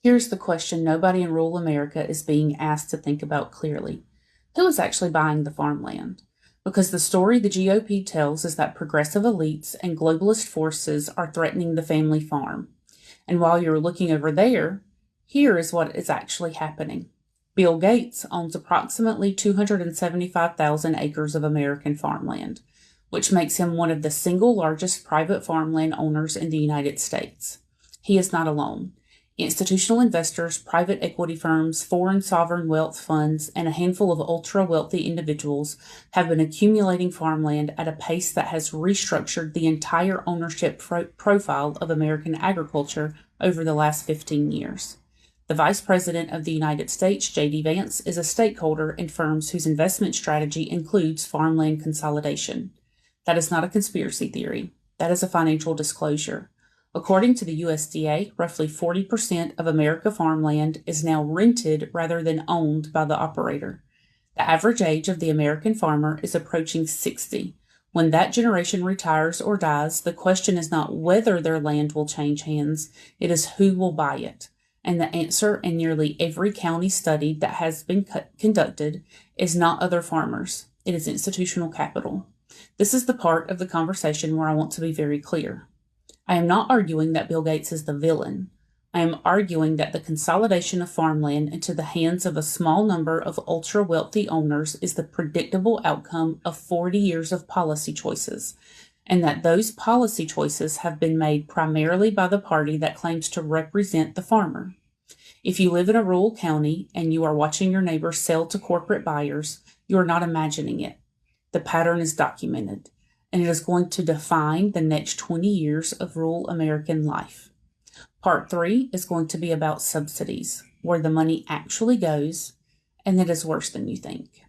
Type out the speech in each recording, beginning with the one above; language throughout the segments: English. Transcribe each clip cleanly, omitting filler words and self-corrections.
Here's the question nobody in rural America is being asked to think about clearly. Who is actually buying the farmland? Because the story the GOP tells is that progressive elites and globalist forces are threatening the family farm. And while you're looking over there, here is what is actually happening. Bill Gates owns approximately 275,000 acres of American farmland, which makes him one of the single largest private farmland owners in the United States. He is not alone. Institutional investors, private equity firms, foreign sovereign wealth funds, and a handful of ultra wealthy individuals have been accumulating farmland at a pace that has restructured the entire ownership profile of American agriculture over the last 15 years. The Vice President of the United States, J.D. Vance, is a stakeholder in firms whose investment strategy includes farmland consolidation. That is not a conspiracy theory. That is a financial disclosure. According to the USDA, roughly 40% of America farmland is now rented rather than owned by the operator. The average age of the American farmer is approaching 60. When that generation retires or dies, the question is not whether their land will change hands, it is who will buy it. And the answer in nearly every county study that has been conducted is not other farmers, it is institutional capital. This is the part of the conversation where I want to be very clear. I am not arguing that Bill Gates is the villain. I am arguing that the consolidation of farmland into the hands of a small number of ultra wealthy owners is the predictable outcome of 40 years of policy choices, and that those policy choices have been made primarily by the party that claims to represent the farmer. If you live in a rural county and you are watching your neighbors sell to corporate buyers, you are not imagining it. The pattern is documented, and it is going to define the next 20 years of rural American life. Part 3 is going to be about subsidies, where the money actually goes, and it is worse than you think.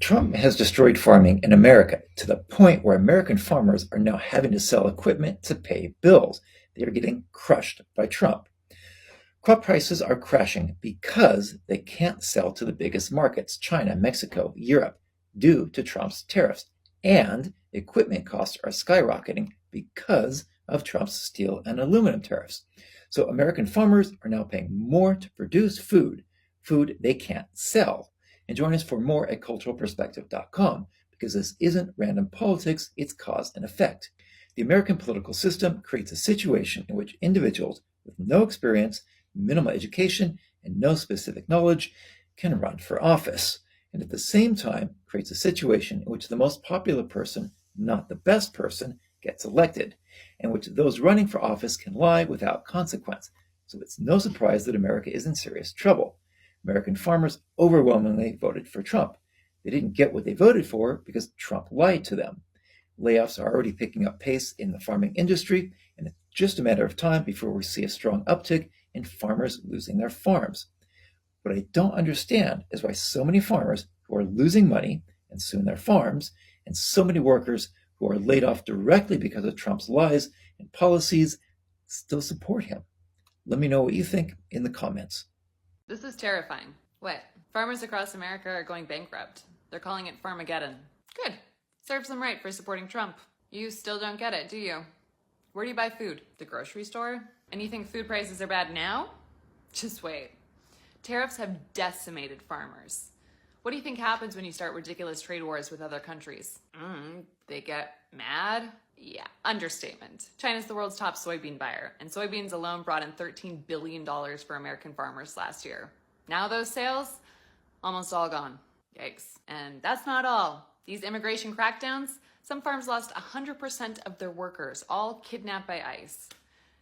Trump has destroyed farming in America to the point where American farmers are now having to sell equipment to pay bills. They are getting crushed by Trump. Crop prices are crashing because they can't sell to the biggest markets, China, Mexico, Europe, due to Trump's tariffs. And equipment costs are skyrocketing because of Trump's steel and aluminum tariffs. So American farmers are now paying more to produce food they can't sell. And join us for more at culturalperspective.com, because this isn't random politics, it's cause and effect. The American political system creates a situation in which individuals with no experience, minimal education, and no specific knowledge can run for office, and at the same time creates a situation in which the most popular person, not the best person, gets elected, and which those running for office can lie without consequence. So it's no surprise that America is in serious trouble. American farmers overwhelmingly voted for Trump. They didn't get what they voted for because Trump lied to them. Layoffs are already picking up pace in the farming industry, and it's just a matter of time before we see a strong uptick in farmers losing their farms. What I don't understand is why so many farmers who are losing money and soon their farms, and so many workers who are laid off directly because of Trump's lies and policies, still support him. Let me know what you think in the comments. This is terrifying. What? Farmers across America are going bankrupt. They're calling it Farmageddon. Good. Serves them right for supporting Trump. You still don't get it, do you? Where do you buy food? The grocery store? And you think food prices are bad now? Just wait. Tariffs have decimated farmers. What do you think happens when you start ridiculous trade wars with other countries? They get mad? Yeah, understatement. China's the world's top soybean buyer, and soybeans alone brought in $13 billion for American farmers last year. Now those sales, almost all gone. Yikes. And that's not all. These immigration crackdowns, some farms lost 100% of their workers, all kidnapped by ICE.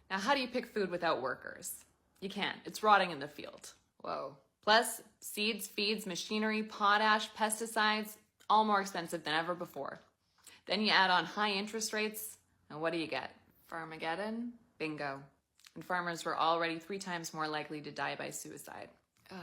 Now, how do you pick food without workers? You can't. It's rotting in the field. Whoa. Plus, seeds, feeds, machinery, potash, pesticides, all more expensive than ever before. Then you add on high interest rates, and what do you get? Farmageddon? Bingo. And farmers were already 3 times more likely to die by suicide. Ugh.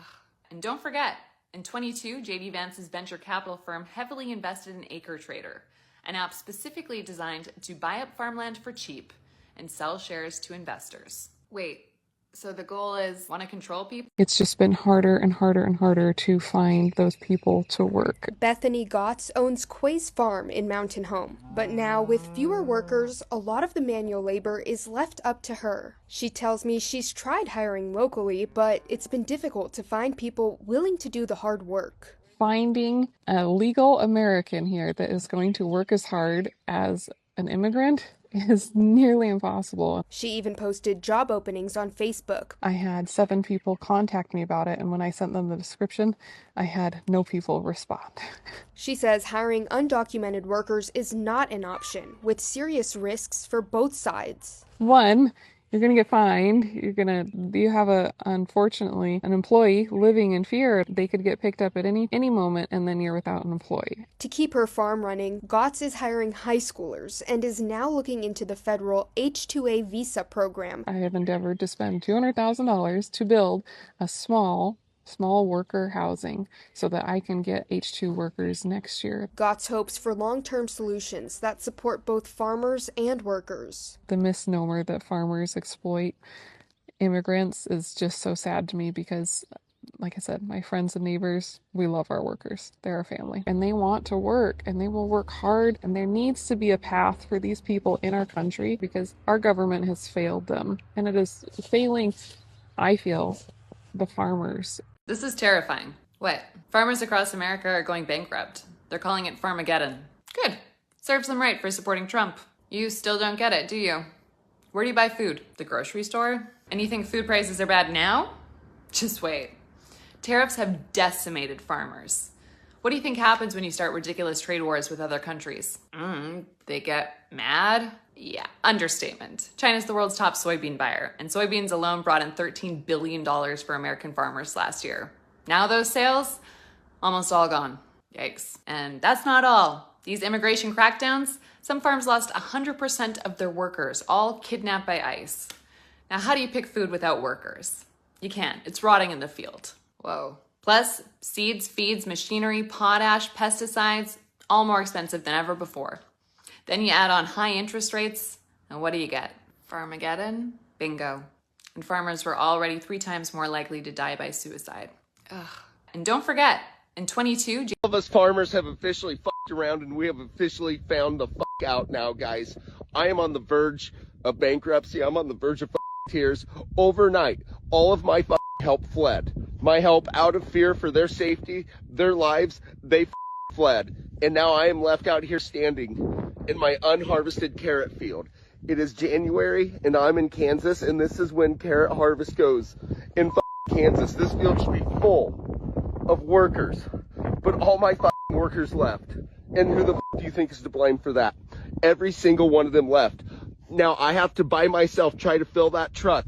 And don't forget, in 22, J.D. Vance's venture capital firm heavily invested in AcreTrader, an app specifically designed to buy up farmland for cheap and sell shares to investors. Wait, So the goal is want to control people? It's just been harder and harder and harder to find those people to work. Bethany Gotts owns Quay's Farm in Mountain Home, but now with fewer workers, a lot of the manual labor is left up to her. She tells me she's tried hiring locally, but it's been difficult to find people willing to do the hard work. Finding a legal American here that is going to work as hard as an immigrant is nearly impossible. She even posted job openings on Facebook. I had 7 people contact me about it, and when I sent them the description, I had no people respond. She says hiring undocumented workers is not an option, with serious risks for both sides. One, you're going to get fined. You have unfortunately, an employee living in fear. They could get picked up at any moment, and then you're without an employee. To keep her farm running, Gotts is hiring high schoolers and is now looking into the federal H-2A visa program. I have endeavored to spend $200,000 to build a small worker housing so that I can get H-2 workers next year. Gotts hopes for long-term solutions that support both farmers and workers. The misnomer that farmers exploit immigrants is just so sad to me because, like I said, my friends and neighbors, we love our workers. They're our family. And they want to work, and they will work hard, and there needs to be a path for these people in our country because our government has failed them. And it is failing, I feel, the farmers. This is terrifying. What? Farmers across America are going bankrupt. They're calling it Farmageddon. Good. Serves them right for supporting Trump. You still don't get it, do you? Where do you buy food? The grocery store? And you think food prices are bad now? Just wait. Tariffs have decimated farmers. What do you think happens when you start ridiculous trade wars with other countries? They get mad? Yeah, understatement. China's the world's top soybean buyer, and soybeans alone brought in $13 billion for American farmers last year. Now those sales, almost all gone. Yikes. And that's not all. These immigration crackdowns, some farms lost 100% of their workers, all kidnapped by ICE. Now how do you pick food without workers? You can't. It's rotting in the field. Whoa. Plus, seeds, feeds, machinery, potash, pesticides, all more expensive than ever before. Then you add on high interest rates, and what do you get? Farmageddon? Bingo. And farmers were already 3 times more likely to die by suicide. Ugh. And don't forget, in 22... All of us farmers have officially fucked around, and we have officially found the fuck out now, guys. I am on the verge of bankruptcy. I'm on the verge of tears. Overnight, all of my help fled. My help, out of fear for their safety, their lives, they fled. And now I am left out here standing in my unharvested carrot field. It is January and I'm in Kansas, and this is when carrot harvest goes in Kansas. This field should be full of workers, but all my workers left. And who the do you think is to blame for that? Every single one of them left. Now I have to by myself try to fill that truck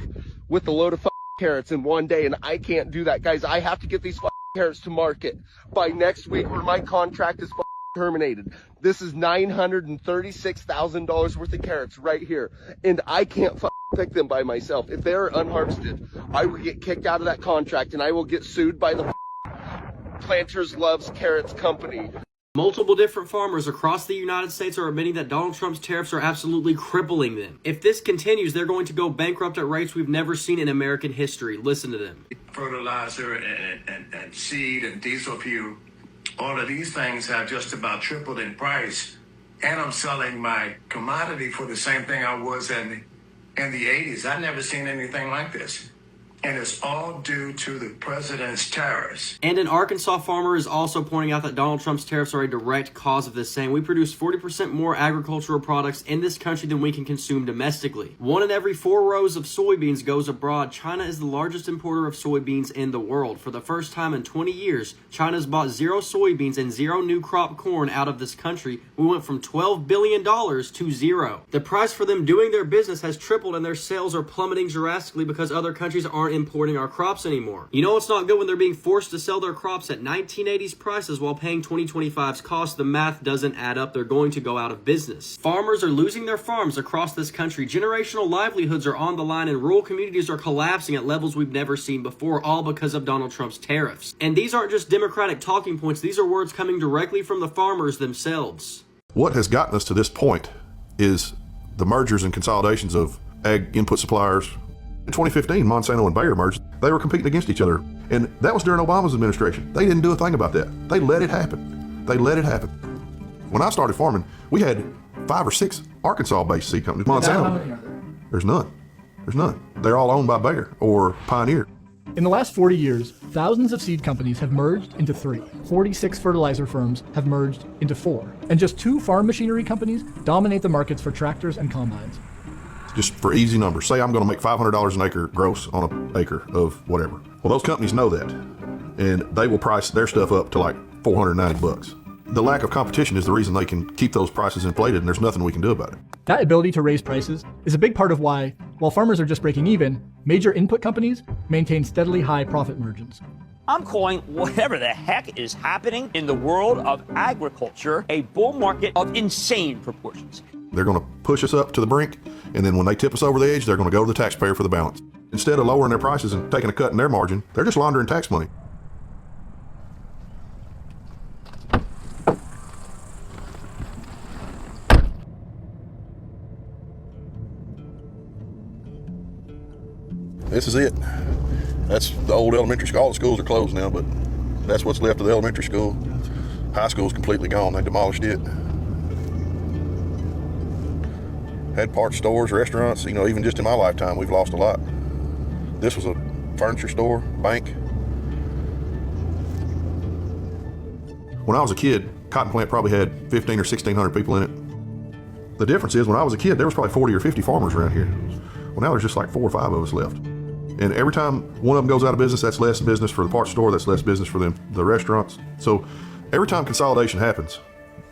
with a load of carrots in one day, and I can't do that, guys. I have to get these carrots to market by next week, or my contract is terminated. This is $936,000 worth of carrots right here, and I can't pick them by myself. If they're unharvested, I will get kicked out of that contract, and I will get sued by the Planters Loves Carrots company. Multiple different farmers across the United States are admitting that Donald Trump's tariffs are absolutely crippling them. If this continues, they're going to go bankrupt at rates we've never seen in American history. Listen to them. Fertilizer and seed and diesel fuel, all of these things have just about tripled in price. And I'm selling my commodity for the same thing I was in the 80s. I've never seen anything like this. And it's all due to the president's tariffs. And an Arkansas farmer is also pointing out that Donald Trump's tariffs are a direct cause of this, saying we produce 40% more agricultural products in this country than we can consume domestically. 1 in every 4 rows of soybeans goes abroad. China is the largest importer of soybeans in the world. For the first time in 20 years, China's bought 0 soybeans and 0 new crop corn out of this country. We went from $12 billion to 0. The price for them doing their business has tripled, and their sales are plummeting drastically because other countries aren't importing our crops anymore. You know it's not good when they're being forced to sell their crops at 1980s prices while paying 2025's cost. The math doesn't add up. They're going to go out of business. Farmers are losing their farms across this country. Generational livelihoods are on the line, and rural communities are collapsing at levels we've never seen before, all because of Donald Trump's tariffs. And these aren't just Democratic talking points. These are words coming directly from the farmers themselves. What has gotten us to this point is the mergers and consolidations of ag input suppliers, In 2015, Monsanto and Bayer merged. They were competing against each other. And that was during Obama's administration. They didn't do a thing about that. They let it happen. They let it happen. When I started farming, we had 5 or 6 Arkansas-based seed companies. Monsanto, there's none. There's none. They're all owned by Bayer or Pioneer. In the last 40 years, thousands of seed companies have merged into 3. 46 fertilizer firms have merged into 4. And just 2 farm machinery companies dominate the markets for tractors and combines. Just for easy numbers, say I'm going to make $500 an acre gross on an acre of whatever. Well, those companies know that, and they will price their stuff up to like $490. The lack of competition is the reason they can keep those prices inflated, and there's nothing we can do about it. That ability to raise prices is a big part of why, while farmers are just breaking even, major input companies maintain steadily high profit margins. I'm calling whatever the heck is happening in the world of agriculture a bull market of insane proportions. They're going to push us up to the brink, and then when they tip us over the edge, they're going to go to the taxpayer for the balance. Instead of lowering their prices and taking a cut in their margin, they're just laundering tax money. This is it. That's the old elementary school. All the schools are closed now, but that's what's left of the elementary school. High school's completely gone. They demolished it. Had parts stores, restaurants. You know, even just in my lifetime, we've lost a lot. This was a furniture store, bank. When I was a kid, cotton plant probably had 1,500 or 1,600 people in it. The difference is when I was a kid, there was probably 40 or 50 farmers around here. Well, now there's just like 4 or 5 of us left. And every time one of them goes out of business, that's less business for the parts store, that's less business for them, the restaurants. So every time consolidation happens,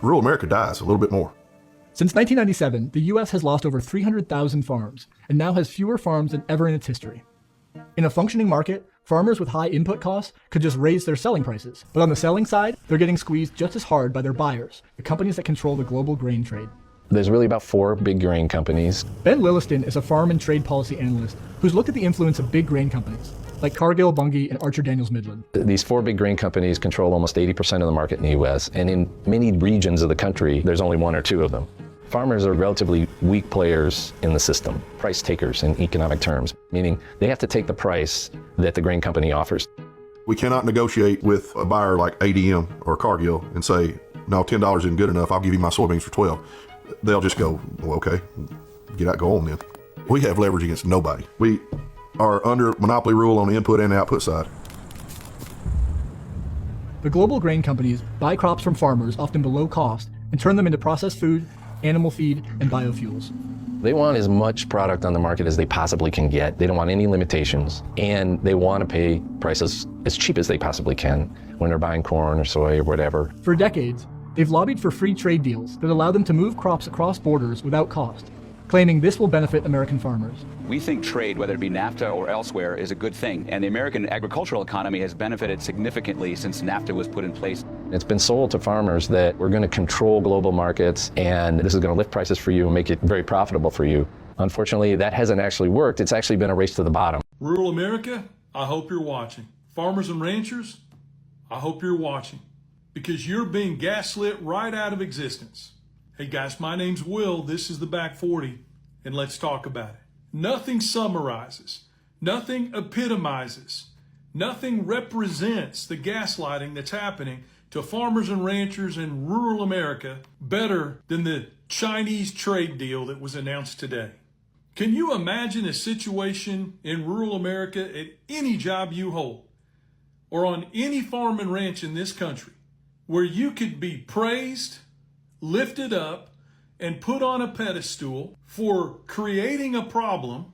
rural America dies a little bit more. Since 1997, the U.S. has lost over 300,000 farms and now has fewer farms than ever in its history. In a functioning market, farmers with high input costs could just raise their selling prices. But on the selling side, they're getting squeezed just as hard by their buyers, the companies that control the global grain trade. There's really about 4 big grain companies. Ben Lilliston is a farm and trade policy analyst who's looked at the influence of big grain companies like Cargill, Bunge, and Archer Daniels Midland. These 4 big grain companies control almost 80% of the market in the U.S., and in many regions of the country, there's only 1 or 2 of them. Farmers are relatively weak players in the system, price takers in economic terms, meaning they have to take the price that the grain company offers. We cannot negotiate with a buyer like ADM or Cargill and say, no, $10 isn't good enough, I'll give you my soybeans for 12. They'll just go, well, okay, get out, go on then. We have leverage against nobody. We are under monopoly rule on the input and output side. The global grain companies buy crops from farmers often below cost and turn them into processed food, animal feed, and biofuels. They want as much product on the market as they possibly can get. They don't want any limitations, and they want to pay prices as cheap as they possibly can when they're buying corn or soy or whatever. For decades, they've lobbied for free trade deals that allow them to move crops across borders without cost, claiming this will benefit American farmers. We think trade, whether it be NAFTA or elsewhere, is a good thing, and the American agricultural economy has benefited significantly since NAFTA was put in place. It's been sold to farmers that we're going to control global markets, and this is going to lift prices for you and make it very profitable for you. Unfortunately, that hasn't actually worked. It's actually been a race to the bottom. Rural America, I hope you're watching. Farmers and ranchers, I hope you're watching, because you're being gaslit right out of existence. Hey guys, my name's Will, this is the Back 40, and let's talk about it. Nothing summarizes, nothing epitomizes, nothing represents the gaslighting that's happening to farmers and ranchers in rural America better than the Chinese trade deal that was announced today. Can you imagine a situation in rural America at any job you hold or on any farm and ranch in this country where you could be praised, lifted up, and put on a pedestal for creating a problem,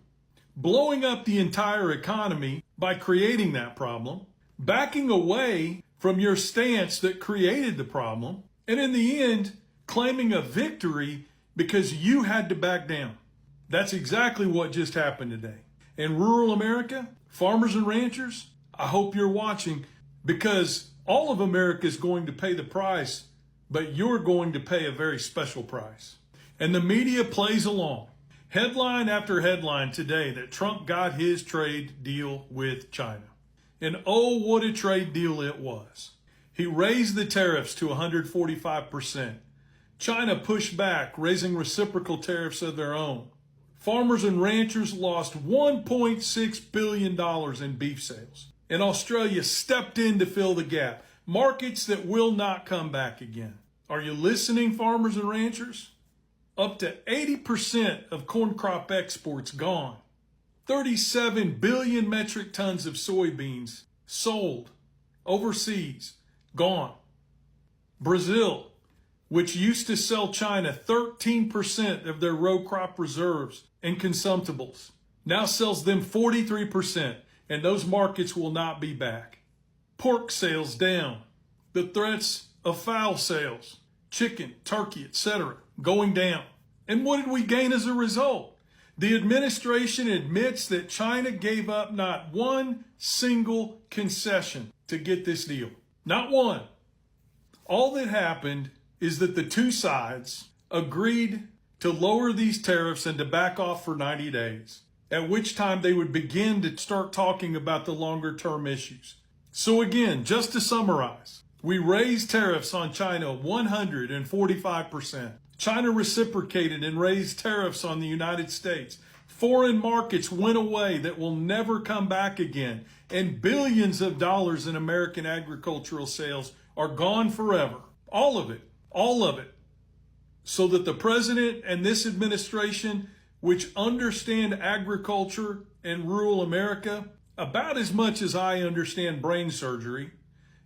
blowing up the entire economy by creating that problem, backing away from your stance that created the problem, and in the end, claiming a victory because you had to back down? That's exactly what just happened today. In rural America, farmers and ranchers, I hope you're watching, because all of America is going to pay the price, but you're going to pay a very special price. And the media plays along. Headline after headline today that Trump got his trade deal with China. And oh, what a trade deal it was. He raised the tariffs to 145%. China pushed back, raising reciprocal tariffs of their own. farmers and ranchers lost $1.6 billion in beef sales. And Australia stepped in to fill the gap. Markets that will not come back again. Are you listening, farmers and ranchers? Up to 80% of corn crop exports gone. 37 billion metric tons of soybeans sold overseas, gone. Brazil, which used to sell China 13% of their row crop reserves and consumptibles, now sells them 43%, and those markets will not be back. Pork sales down. The threats of fowl sales, chicken, turkey, etc., going down. And what did we gain as a result? The administration admits that China gave up not one single concession to get this deal. Not one. All that happened is that the two sides agreed to lower these tariffs and to back off for 90 days, at which time they would begin to start talking about the longer term issues. So again, just to summarize, we raised tariffs on China 145%. China reciprocated and raised tariffs on the United States. Foreign markets went away that will never come back again. And billions of dollars in American agricultural sales are gone forever. All of it. All of it. So that the president and this administration, which understand agriculture and rural America about as much as I understand brain surgery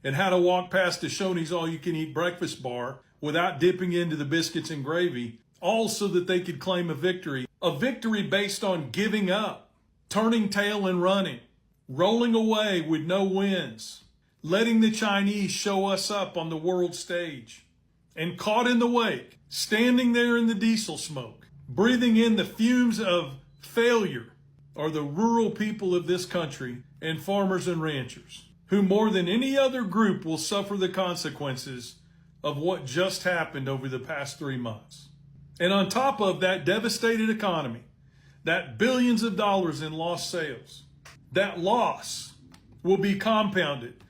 and how to walk past the Shoney's all-you-can-eat breakfast bar without dipping into the biscuits and gravy, all so that they could claim a victory based on giving up, turning tail and running, rolling away with no wins, letting the Chinese show us up on the world stage, and caught in the wake, standing there in the diesel smoke, breathing in the fumes of failure, are the rural people of this country and farmers and ranchers, who more than any other group will suffer the consequences of what just happened over the past 3 months. And on top of that devastated economy, that billions of dollars in lost sales, that loss will be compounded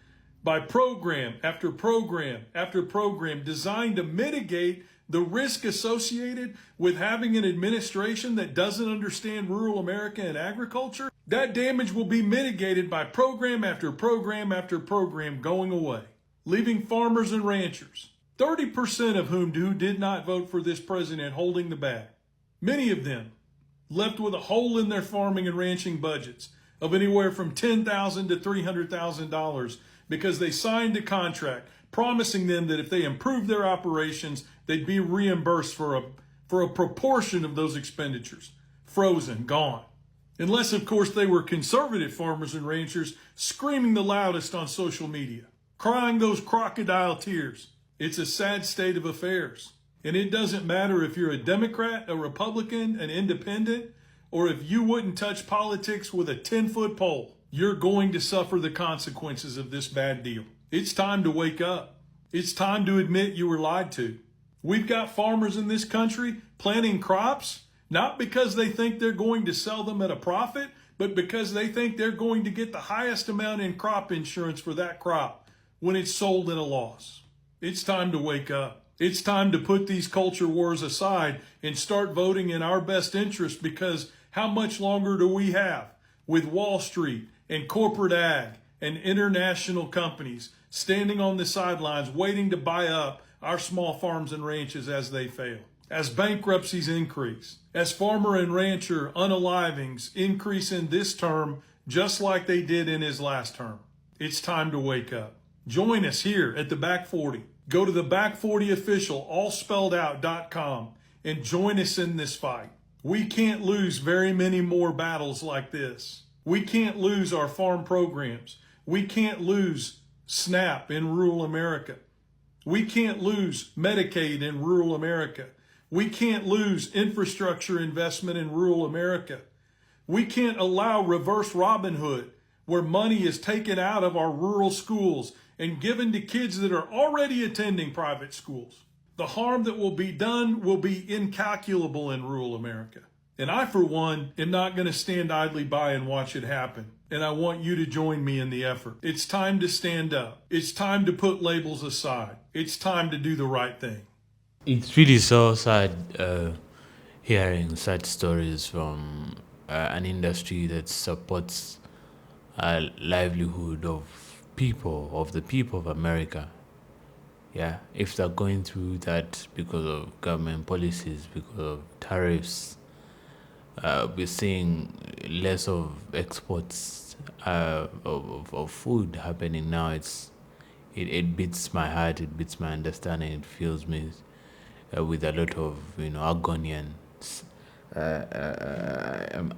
by program after program after program designed to mitigate the risk associated with having an administration that doesn't understand rural America and agriculture. That damage will be mitigated by program after program after program going away, leaving farmers and ranchers, 30% of whom did not vote for this president, holding the bag. Many of them left with a hole in their farming and ranching budgets of anywhere from $10,000 to $300,000 because they signed a contract promising them that if they improved their operations, they'd be reimbursed for a proportion of those expenditures. Frozen, gone. Unless, of course, they were conservative farmers and ranchers screaming the loudest on social media, crying those crocodile tears. It's a sad state of affairs. And it doesn't matter if you're a Democrat, a Republican, an independent, or if you wouldn't touch politics with a 10-foot pole. You're going to suffer the consequences of this bad deal. It's time to wake up. It's time to admit you were lied to. We've got farmers in this country planting crops, not because they think they're going to sell them at a profit, but because they think they're going to get the highest amount in crop insurance for that crop when it's sold at a loss. It's time to wake up. It's time to put these culture wars aside and start voting in our best interest, because how much longer do we have with Wall Street and corporate ag and international companies standing on the sidelines waiting to buy up our small farms and ranches as they fail? As bankruptcies increase, as farmer and rancher unalivings increase in this term just like they did in his last term, it's time to wake up. Join us here at the Back 40. Go to the Back 40 Official, allspelledout.com, and join us in this fight. We can't lose very many more battles like this. We can't lose our farm programs. We can't lose SNAP in rural America. We can't lose Medicaid in rural America. We can't lose infrastructure investment in rural America. We can't allow reverse Robin Hood, where money is taken out of our rural schools and given to kids that are already attending private schools. The harm that will be done will be incalculable in rural America. And I, for one, am not going to stand idly by and watch it happen. And I want you to join me in the effort. It's time to stand up. It's time to put labels aside. It's time to do the right thing. It's really so sad. hearing such stories from an industry that supports a livelihood of the people of America. Yeah, if they're going through that because of government policies, because of tariffs, we're seeing less of exports of food happening now. It beats my heart, it beats my understanding, it fills me with a lot of agony, and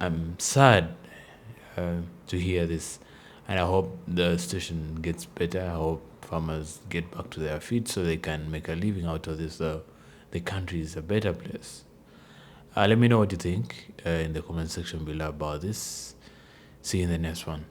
I'm sad to hear this, and I hope the situation gets better. I hope farmers get back to their feet so they can make a living out of this. The country is a better place. Let me know what you think in the comment section below about this. See you in the next one.